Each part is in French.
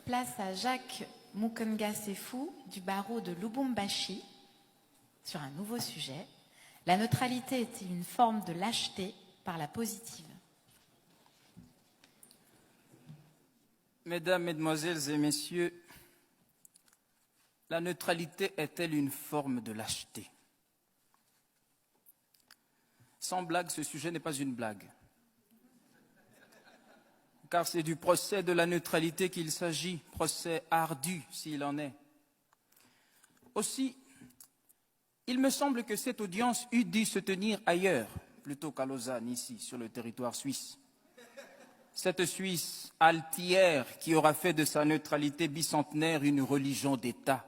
place à Jacques Mukonga Sefou du barreau de Lubumbashi sur un nouveau sujet. La neutralité est-elle une forme de lâcheté par la positive? Mesdames, Mesdemoiselles et Messieurs, la neutralité est-elle une forme de lâcheté? Sans blague, ce sujet n'est pas une blague. Car c'est du procès de la neutralité qu'il s'agit, procès ardu s'il en est. Aussi, il me semble que cette audience eût dû se tenir ailleurs, plutôt qu'à Lausanne, ici, sur le territoire suisse. Cette Suisse altière qui aura fait de sa neutralité bicentenaire une religion d'État.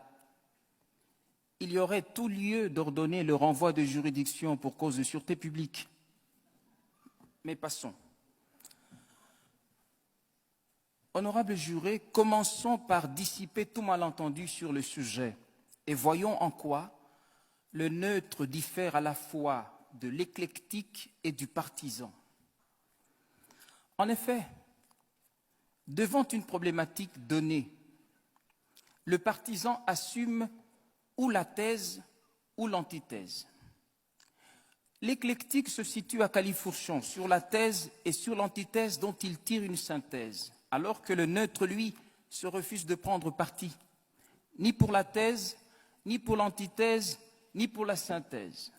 Il y aurait tout lieu d'ordonner le renvoi de juridiction pour cause de sûreté publique. Mais passons. Honorables jurés, commençons par dissiper tout malentendu sur le sujet et voyons en quoi le neutre diffère à la fois de l'éclectique et du partisan. En effet, devant une problématique donnée, le partisan assume ou la thèse ou l'antithèse. L'éclectique se situe à califourchon sur la thèse et sur l'antithèse dont il tire une synthèse, alors que le neutre, lui, se refuse de prendre parti, ni pour la thèse, ni pour l'antithèse, ni pour la synthèse,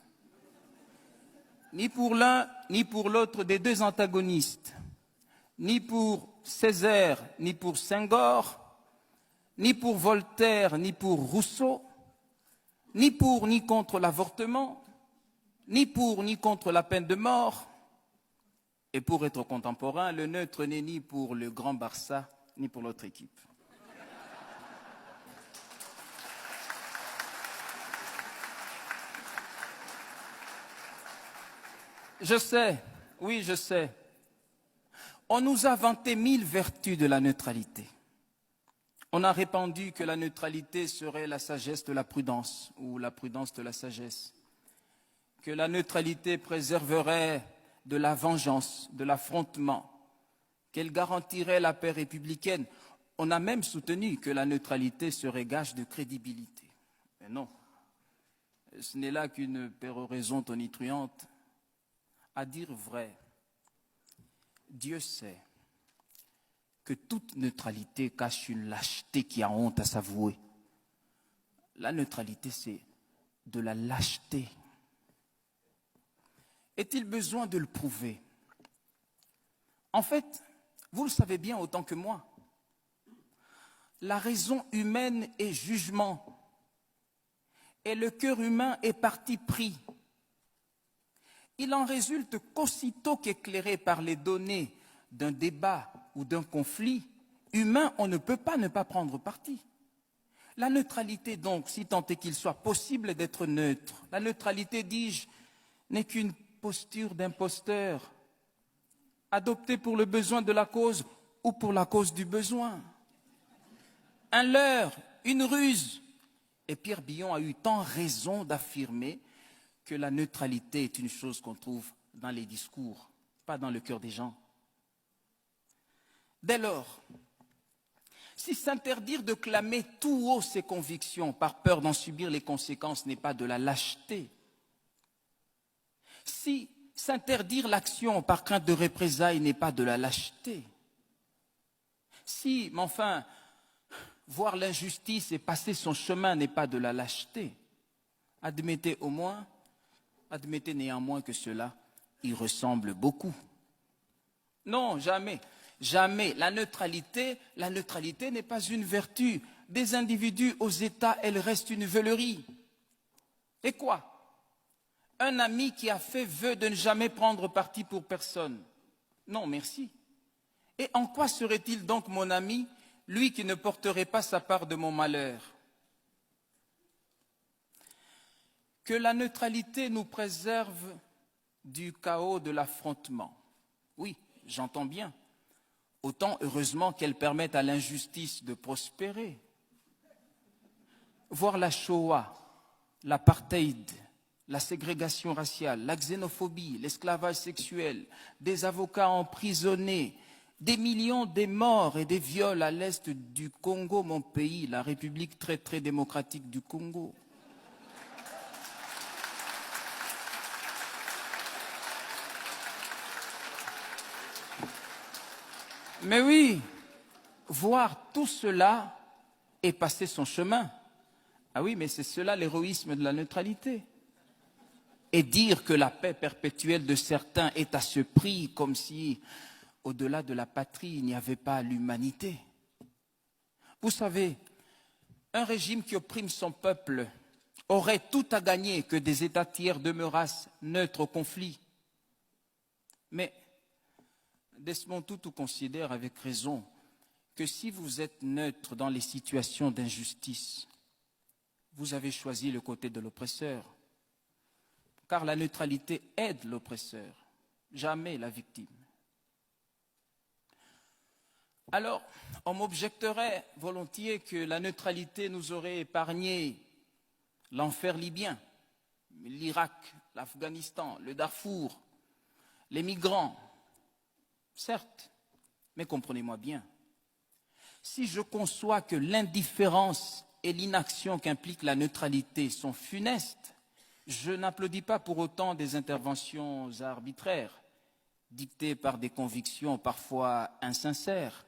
ni pour l'un, ni pour l'autre des deux antagonistes, ni pour Césaire, ni pour Senghor, ni pour Voltaire, ni pour Rousseau, ni pour ni contre l'avortement, ni pour ni contre la peine de mort. Et pour être contemporain, le neutre n'est ni pour le Grand Barça, ni pour l'autre équipe. Je sais, oui, je sais. On nous a vanté 1000 vertus de la neutralité. On a répandu que la neutralité serait la sagesse de la prudence ou la prudence de la sagesse, que la neutralité préserverait de la vengeance, de l'affrontement, qu'elle garantirait la paix républicaine. On a même soutenu que la neutralité serait gage de crédibilité. Mais non, ce n'est là qu'une péroraison tonitruante. À dire vrai, Dieu sait que toute neutralité cache une lâcheté qui a honte à s'avouer. La neutralité, c'est de la lâcheté. Est-il besoin de le prouver? En fait, vous le savez bien autant que moi, la raison humaine est jugement et le cœur humain est parti pris. Il en résulte qu'aussitôt qu'éclairé par les données d'un débat ou d'un conflit humain, on ne peut pas ne pas prendre parti. La neutralité donc, si tant est qu'il soit possible d'être neutre, la neutralité, dis-je, n'est qu'une posture d'imposteur, adoptée pour le besoin de la cause ou pour la cause du besoin. Un leurre, une ruse. Et Pierre Billon a eu tant raison d'affirmer que la neutralité est une chose qu'on trouve dans les discours, pas dans le cœur des gens. Dès lors, si s'interdire de clamer tout haut ses convictions par peur d'en subir les conséquences n'est pas de la lâcheté, si s'interdire l'action par crainte de représailles n'est pas de la lâcheté, si, mais enfin, voir l'injustice et passer son chemin n'est pas de la lâcheté, admettez néanmoins que cela y ressemble beaucoup. Non, jamais, jamais. La neutralité n'est pas une vertu. Des individus aux États, elle reste une veulerie. Et quoi? Un ami qui a fait vœu de ne jamais prendre parti pour personne. Non, merci. Et en quoi serait-il donc mon ami, lui qui ne porterait pas sa part de mon malheur? Que la neutralité nous préserve du chaos de l'affrontement. Oui, j'entends bien. Autant heureusement qu'elle permette à l'injustice de prospérer. Voir la Shoah, l'apartheid, la ségrégation raciale, la xénophobie, l'esclavage sexuel, des avocats emprisonnés, Des millions de morts et des viols à l'est du Congo, mon pays, la République très très démocratique du Congo. Mais oui, voir tout cela et passer son chemin. Ah oui, mais c'est cela l'héroïsme de la neutralité. Et dire que la paix perpétuelle de certains est à ce prix, comme si, au-delà de la patrie, il n'y avait pas l'humanité. Vous savez, un régime qui opprime son peuple aurait tout à gagner que des États tiers demeurassent neutres au conflit. Mais Desmond Tutu considère avec raison que si vous êtes neutre dans les situations d'injustice, vous avez choisi le côté de l'oppresseur. Car la neutralité aide l'oppresseur, jamais la victime. Alors, on m'objecterait volontiers que la neutralité nous aurait épargné l'enfer libyen, l'Irak, l'Afghanistan, le Darfour, les migrants. Certes, mais comprenez-moi bien, si je conçois que l'indifférence et l'inaction qu'implique la neutralité sont funestes, je n'applaudis pas pour autant des interventions arbitraires, dictées par des convictions parfois insincères.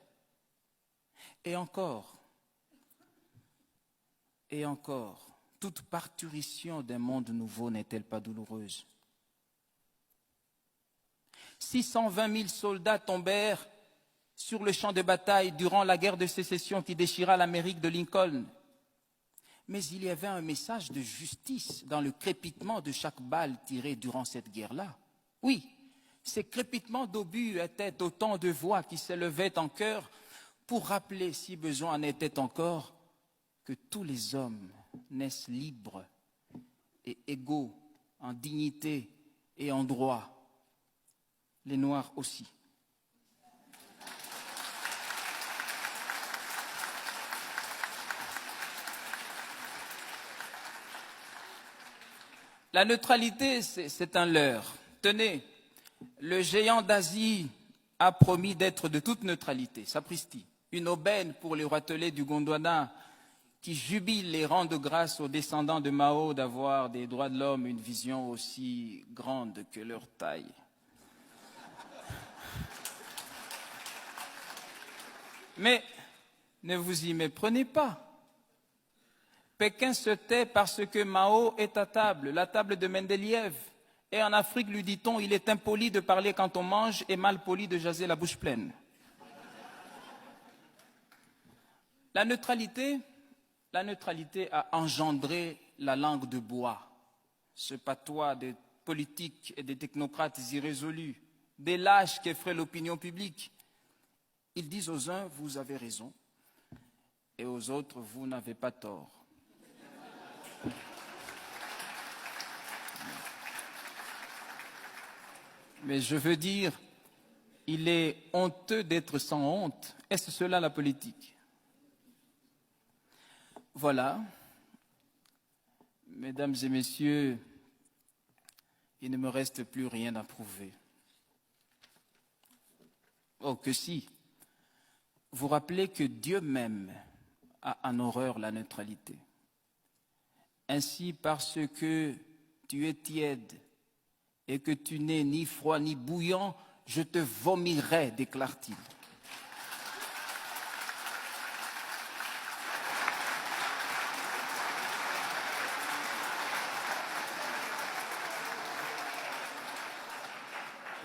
Et encore, toute parturition d'un monde nouveau n'est-elle pas douloureuse? 620 000 soldats tombèrent sur le champ de bataille durant la guerre de sécession qui déchira l'Amérique de Lincoln. Mais il y avait un message de justice dans le crépitement de chaque balle tirée durant cette guerre-là. Oui, ces crépitements d'obus étaient autant de voix qui s'élevaient en chœur pour rappeler, si besoin en était encore, que tous les hommes naissent libres et égaux en dignité et en droit. Les Noirs aussi. La neutralité, c'est un leurre. Tenez, le géant d'Asie a promis d'être de toute neutralité, sapristi. Une aubaine pour les roitelets du Gondwana qui jubilent et rendent grâce aux descendants de Mao d'avoir des droits de l'homme une vision aussi grande que leur taille. Mais ne vous y méprenez pas. Pékin se tait parce que Mao est à table, la table de Mendeleïev. Et en Afrique, lui dit-on, il est impoli de parler quand on mange et mal poli de jaser la bouche pleine. La neutralité a engendré la langue de bois, ce patois des politiques et des technocrates irrésolus, des lâches qui effraient l'opinion publique. Ils disent aux uns, vous avez raison, et aux autres, vous n'avez pas tort. Mais je veux dire, il est honteux d'être sans honte. Est-ce cela la politique? Voilà, mesdames et messieurs, il ne me reste plus rien à prouver. Oh, que si. Vous rappelez que Dieu même a en horreur la neutralité. Ainsi, parce que tu es tiède et que tu n'es ni froid ni bouillant, je te vomirai, déclare-t-il.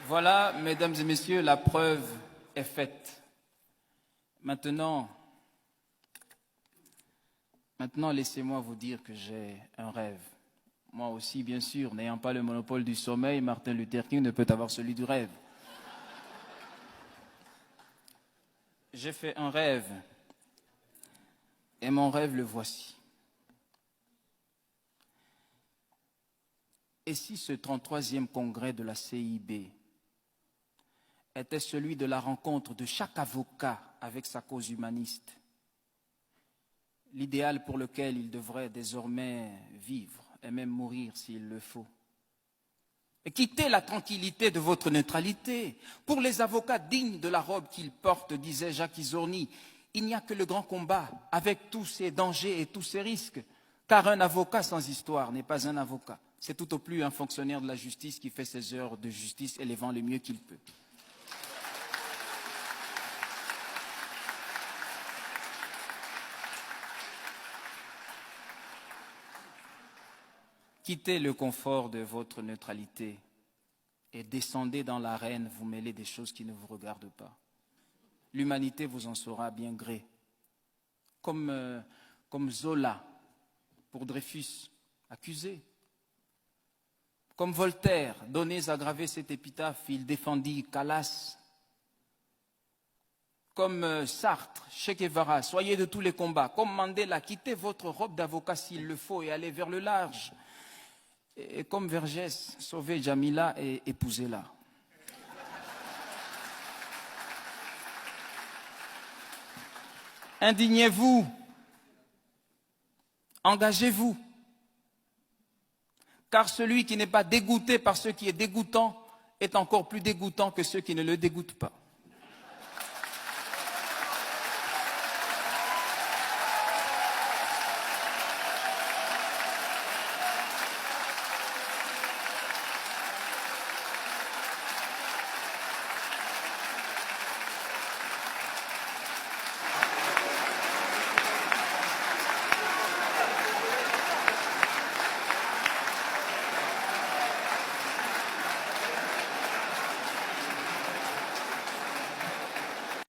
Voilà, mesdames et messieurs, la preuve est faite. Maintenant, laissez-moi vous dire que j'ai un rêve. Moi aussi, bien sûr, n'ayant pas le monopole du sommeil, Martin Luther King ne peut avoir celui du rêve. J'ai fait un rêve, et mon rêve le voici. Et si ce 33e congrès de la CIB était celui de la rencontre de chaque avocat avec sa cause humaniste, l'idéal pour lequel il devrait désormais vivre et même mourir s'il le faut. Quittez la tranquillité de votre neutralité. Pour les avocats dignes de la robe qu'ils portent, disait Jacques Isorni, il n'y a que le grand combat, avec tous ses dangers et tous ses risques. Car un avocat sans histoire n'est pas un avocat. C'est tout au plus un fonctionnaire de la justice qui fait ses heures de justice et les vend le mieux qu'il peut. Quittez le confort de votre neutralité et descendez dans l'arène, vous mêlez des choses qui ne vous regardent pas. L'humanité vous en saura bien gré. Comme Zola pour Dreyfus, accusé. Comme Voltaire, donnez à graver cette épitaphe, il défendit Calas. Comme Sartre, Che Guevara, soyez de tous les combats. Comme Mandela, quittez votre robe d'avocat s'il le faut et allez vers le large. Et comme Vergès, sauvez Jamila et épousez-la. Indignez-vous, engagez-vous, car celui qui n'est pas dégoûté par ce qui est dégoûtant est encore plus dégoûtant que ceux qui ne le dégoûtent pas.